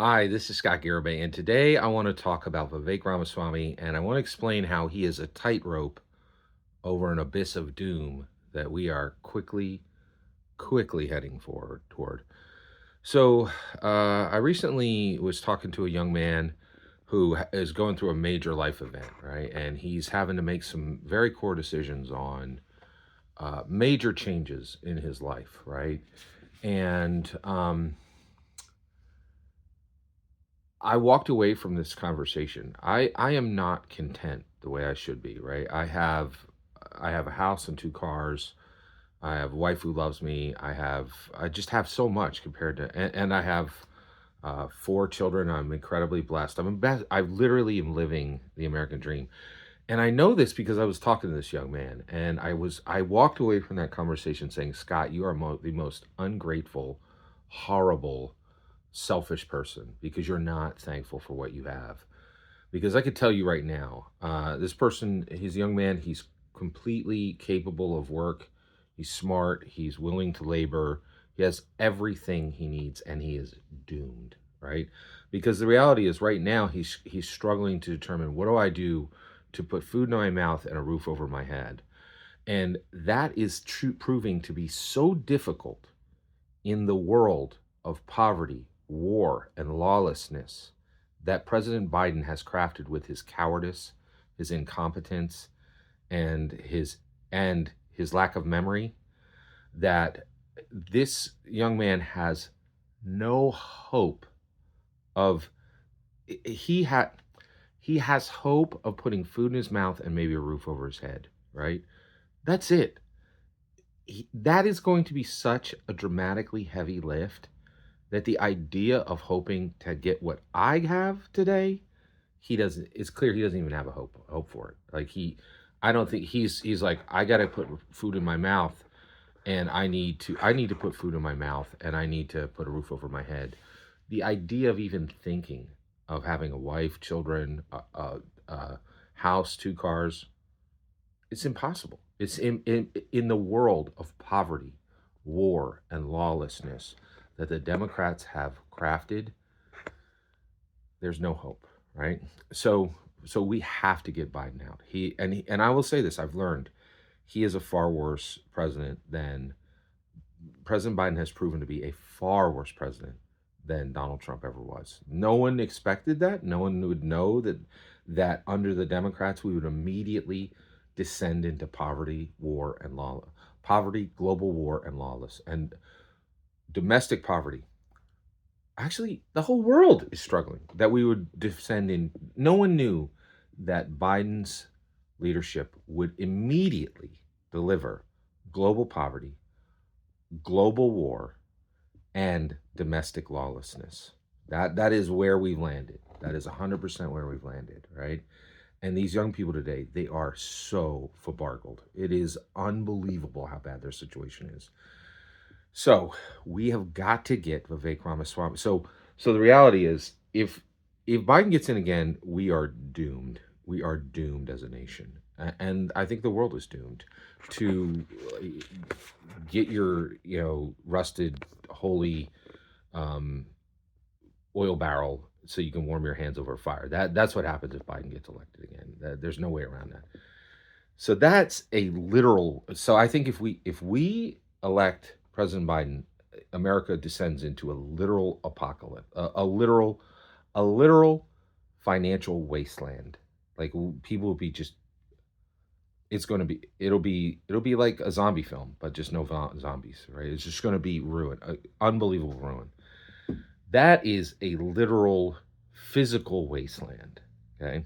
Hi, this is Scott Garibay, and today I want to talk about Vivek Ramaswamy, and I want to explain how he is a tightrope over an abyss of doom that we are quickly heading forward toward. So, I recently was talking to a young man who is going through a major life event, right? And he's having to make some very core decisions on major changes in his life, right? And I walked away from this conversation. I am not content the way I should be, right? I have a house and two cars. I have a wife who loves me. I just have so much compared to and I have four children. I'm incredibly blessed. I literally am living the American dream. And I know this because I was talking to this young man and I walked away from that conversation saying, "Scott, you are the most ungrateful, horrible, selfish person because you're not thankful for what you have." Because I could tell you right now, this person, he's a young man, he's completely capable of work, he's smart, he's willing to labor, he has everything he needs, and he is doomed, right? Because the reality is, right now, he's struggling to determine, what do I do to put food in my mouth and a roof over my head? And that is proving to be so difficult in the world of poverty, war, and lawlessness that President Biden has crafted with his cowardice, his incompetence, and his lack of memory, that this young man has no hope of he had he has hope of putting food in his mouth and maybe a roof over his head, right? That's it. That is going to be such a dramatically heavy lift that the idea of hoping to get what I have today, he doesn't. It's clear he doesn't even have a hope for it. I don't think he's like, I got to put food in my mouth, and I need to put food in my mouth, and I need to put a roof over my head. The idea of even thinking of having a wife, children, a house, two cars, it's impossible. It's in the world of poverty, war, and lawlessness that the Democrats have crafted. There's no hope, right? So so we have to get Biden out. And I will say this: I've learned he is a far worse president than President Biden has proven to be a far worse president than Donald Trump ever was. No one expected that. No one would know that under the Democrats we would immediately descend into poverty, global war, and lawless and domestic poverty. Actually, the whole world is struggling. That we would descend in. No one knew that Biden's leadership would immediately deliver global poverty, global war, and domestic lawlessness. That is where we've landed. That is 100% where we've landed, right? And these young people today, they are so fabargled. It is unbelievable how bad their situation is. So we have got to get Vivek Ramaswamy. So the reality is, if Biden gets in again, we are doomed. We are doomed as a nation, and I think the world is doomed to get your rusted holy um, oil barrel so you can warm your hands over a fire. That's what happens if Biden gets elected again. There's no way around that. So that's a literal. So I think if we elect President Biden, America descends into a literal apocalypse, a literal financial wasteland. Like people will be just. It's going to be. It'll be like a zombie film, but just no zombies, right? It's just going to be ruin, unbelievable ruin. That is a literal physical wasteland. Okay,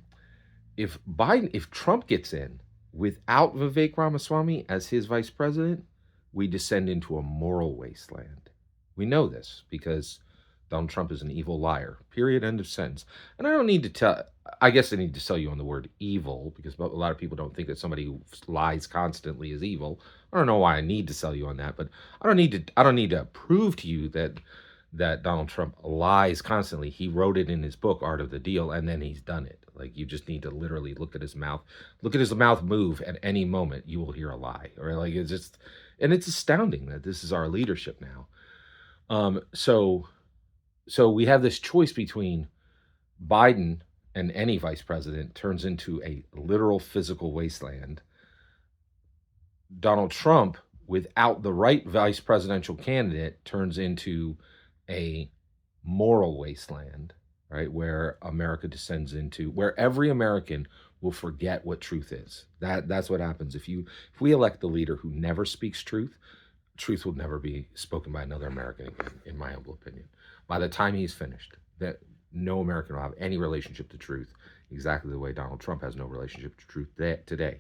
if Trump gets in without Vivek Ramaswamy as his vice president, we descend into a moral wasteland. We know this because Donald Trump is an evil liar. Period. End of sentence. And I don't need to tell. I guess I need to sell you on the word evil because a lot of people don't think that somebody who lies constantly is evil. I don't know why I need to sell you on that, but I don't need to. I don't need to prove to you that Donald Trump lies constantly. He wrote it in his book, Art of the Deal, and then he's done it. Like you just need to literally look at his mouth move at any moment. You will hear a lie, or like it's just, and it's astounding that this is our leadership now. So So we have this choice between Biden and any vice president turns into a literal physical wasteland. Donald Trump, without the right vice presidential candidate, turns into a moral wasteland, right? Where America descends into where every American will forget what truth is. That's what happens if we elect the leader who never speaks truth. Truth will never be spoken by another American again, in my humble opinion. By the time he's finished, that no American will have any relationship to truth, exactly the way Donald Trump has no relationship to truth today.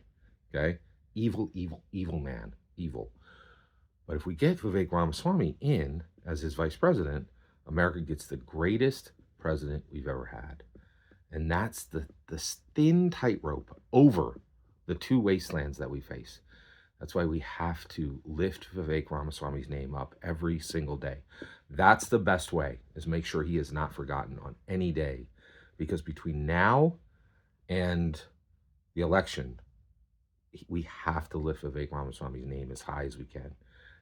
Okay, evil, evil, evil man, evil. But if we get Vivek Ramaswamy in as his vice president, America gets the greatest president we've ever had. And that's the thin tightrope over the two wastelands that we face. That's why we have to lift Vivek Ramaswamy's name up every single day. That's the best way, is make sure he is not forgotten on any day. Because between now and the election, we have to lift Vivek Ramaswamy's name as high as we can.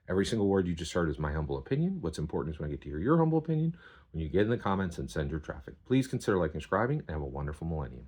Every single word you just heard is my humble opinion. What's important is when I get to hear your humble opinion when you get in the comments and send your traffic. Please consider liking and subscribing, and have a wonderful millennium.